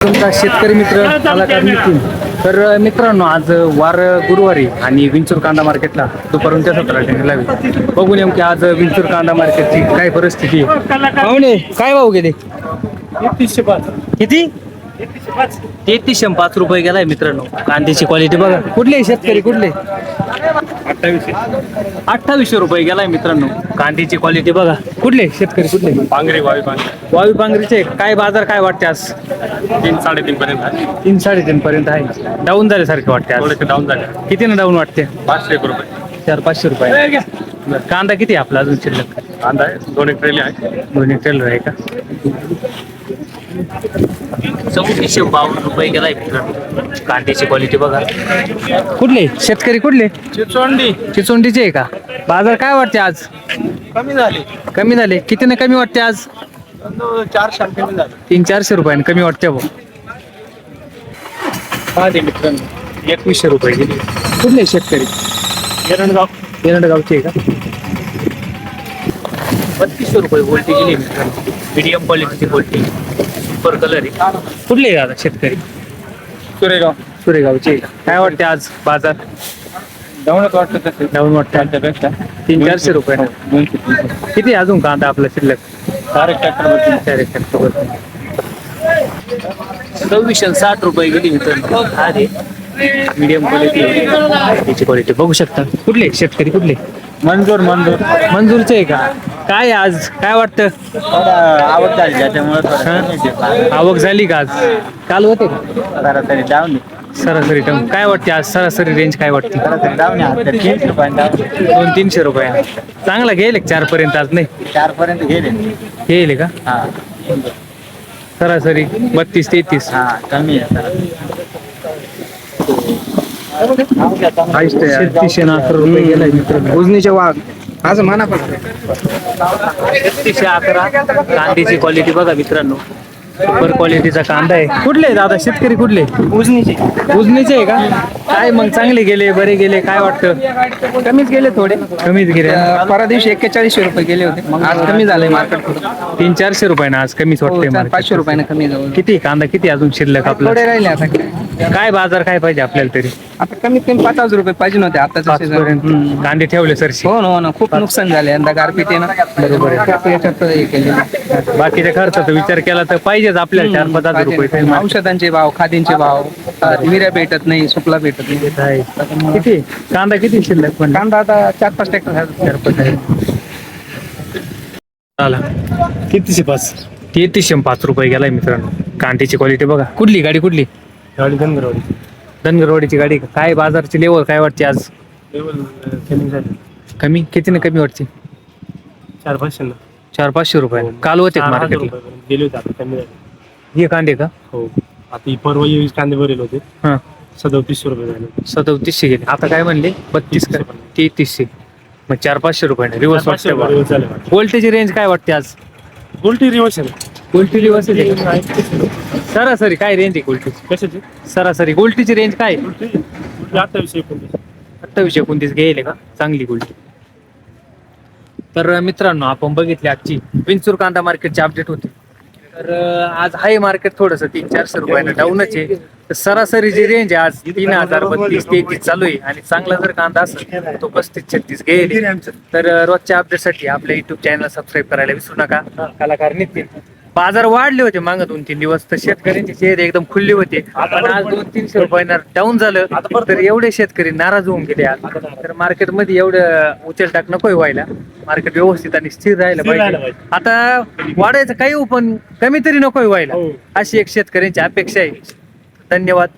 तुमचा शेतकरी मित्र कलाकार नितीन. तर मित्रांनो, आज वार गुरुवारी आणि विंचूर कांदा मार्केटला दुपारच्या 17 लावी बघू नेमकी आज विंचूर कांदा मार्केटची काय परिस्थिती आहे. पाहुणे काय भाव गेले? 3105. किती? 3305 रुपये गेलाय मित्रांनो. कांद्याची क्वालिटी बघा. कुठले शेतकरी कुठले? 2800 रुपये गेलाय मित्रांनो. कांद्याची क्वालिटी बघा. कुठले शेतकरी कुठले? पांगरी वावी वावी पांगरीचे काय बाजार काय वाटते आज? 3-3.5 पर्यंत आहे. 3-3.5 पर्यंत आहे. डाऊन झाल्यासारखे वाटते आज. थोडेसे डाऊन झाले. किती ना डाऊन वाटते? 501 रुपये 400-500 रुपये. कांदा किती आहे आपला अजून शिल्लक? कांदा आहे, 2 ट्रेली आहे. दोन्ही ट्रेलर आहे का? 3452 रुपये गेलाय मित्रांनो. कांद्याची क्वालिटी बघा. कुठले शेतकरी कुठले? चिचोंडी चिचोंडीचे आहे का? बाजार काय वाटते आज? कमी झाली. कमी झाले. किती ना कमी वाटते आज? 400 कमी झाली. 300-400 रुपयाने कमी वाटते भाऊ. दे मित्रांनो 2100 रुपये गेले. कुठले शेतकरी? एरंडगाव एरंडगावचे आहे का? 3200 रुपये गोल्टी गेली मित्रांनो. मीडियम क्वालिटीची गोल्टी, सुपर कलर आहे. कुठले आहे दादा शेतकरी? सुरेगाव सुरेगावचे आहे का? काय वाटते आज बाजार? डाऊनच वाटतं तसे. डाऊन वाटते. त्यापेक्षा 300-400 रुपये. 200. किती अजून कांदा आपला शिल्लक? डायरेक्ट ट्रॅक्टर 2660 रुपये गेली मित्रांनो. अरे मीडियम क्वालिटी त्याची क्वालिटी बघू शकता. कुठले शेतकरी कुठले? मंजूर मंजूरचे आहे का? काय आज काय वाटतं? थोडा आवक झाली त्याच्यामुळे आवक झाली का आज? काल होते का? सरासरी डाऊन सरासरी टम काय वाटते आज? सरासरी रेंज काय वाटते? सरासरी डाऊन आहे. 300 रुपये डाऊन. 200-300 रुपये. चांगला गेले 4 पर्यंत आज नाही 4 पर्यंत गेले. येईल का? हा सरासरी 32-33. हा कमी आहे सर. 3611 रुपये गेलाय मित्रांनो. उजनीचे वाघ असं म्हणा पण 3611. कांद्याची क्वालिटी बघा मित्रांनो. सुपर क्वालिटीचा कांदा आहे. कुठले आहे दादा शेतकरी कुठले? उजनीचे उजनीचे आहे का? काय मग चांगले गेले बरे गेले काय वाटतं? कमीच गेले थोडे. कमीच गेले. परवा दिवशी 4100 रुपये गेले होते. मग आज कमी झालंय मार्केट थोडं. 300-400 रुपयानं आज कमीच वाटतंय मला. 500 रुपयानं कमी जाऊ. किती कांदा किती अजून शिल्लक आपला? थोडे राहिले आता. काय बाजार काय पाहिजे आपल्याला तरी? आता कमीत कमी 5000 रुपये पाहिजे नव्हते आताच्या 5 पर्यंत सीझन. कांदे ठेवले सरशी. हो ना खूप नुकसान झाले यंदा गारपीट आहे ना. बरोबर आहे. खूप याच्यात हे केलेलं. बाकीच्या खर्चाचा विचार केला तर पाहिजेच आपल्याला 4-5 रुपये तरी. औषधांचे भाव, खाद्यांचे भाव, विऱ्या भेटत नाही, सुपला भेटत नाही. आहे. किती कांदा किती शिल्लक पण? कांदा आता 4-5 ट्रॅक्टर झाला. कितीशे 5 3305 रुपये गेलाय मित्रांनो. कांद्याची क्वालिटी बघा. कुठली गाडी कुठली? गाडी धनगरवाडी. धनगरवाडीची गाडी का? काय बाजारची लेवल काय वाटते आज? कमी झाली. कमी किती ना कमी वाटते? 400-500 400-500 रुपये. काल होते मार्केटला गेले होते आता कमी झाले. हे कांदे का? हो आता ही परवा 20 कांदे भरेल होते. हा 3700 रुपये झाले. 3700 गेले. आता काय म्हणले? 32 का? 3300. मग 400-500 रुपये रिवर्स वाटते बा. वोल्टेज रेंज काय वाटते आज? उलटी रिवर्स आहे. गोल्टी रिवर्स सरासरी काय रेंज आहे गोल्टी? कशाची? सरासरी गोल्टीची रेंज काय? 28-29. 28-29 गेले का? चांगली गोल्टी. तर मित्रांनो, आपण बघितली आजची विंचूर कांदा मार्केटची अपडेट होती. तर आज हाय मार्केट थोडंसं 300-400 रुपयानं डाऊनच आहे. तर सरासरी जी रेंज आहे आज 3032-33 चालू आहे. आणि चांगला जर कांदा असेल तो 35-36 गेले. तर रोजच्या अपडेटसाठी आपल्या युट्यूब चॅनल सबस्क्राईब करायला विसरू नका. कलाकार नितीन. बाजार वाढले होते मागे 2-3 दिवस, तर शेतकऱ्यांचे चेहरे एकदम खुल्ले होते. पण आज 200-300 रुपयानं डाऊन झालं. तर एवढे शेतकरी नाराज होऊन गेले आज. तर मार्केटमध्ये एवढं उचल टाक नको व्हायला. मार्केट व्यवस्थित आणि स्थिर राहायला पाहिजे. आता वाढायचं काही पण कमी तरी नको व्हायला, अशी एक शेतकऱ्यांची अपेक्षा आहे. धन्यवाद.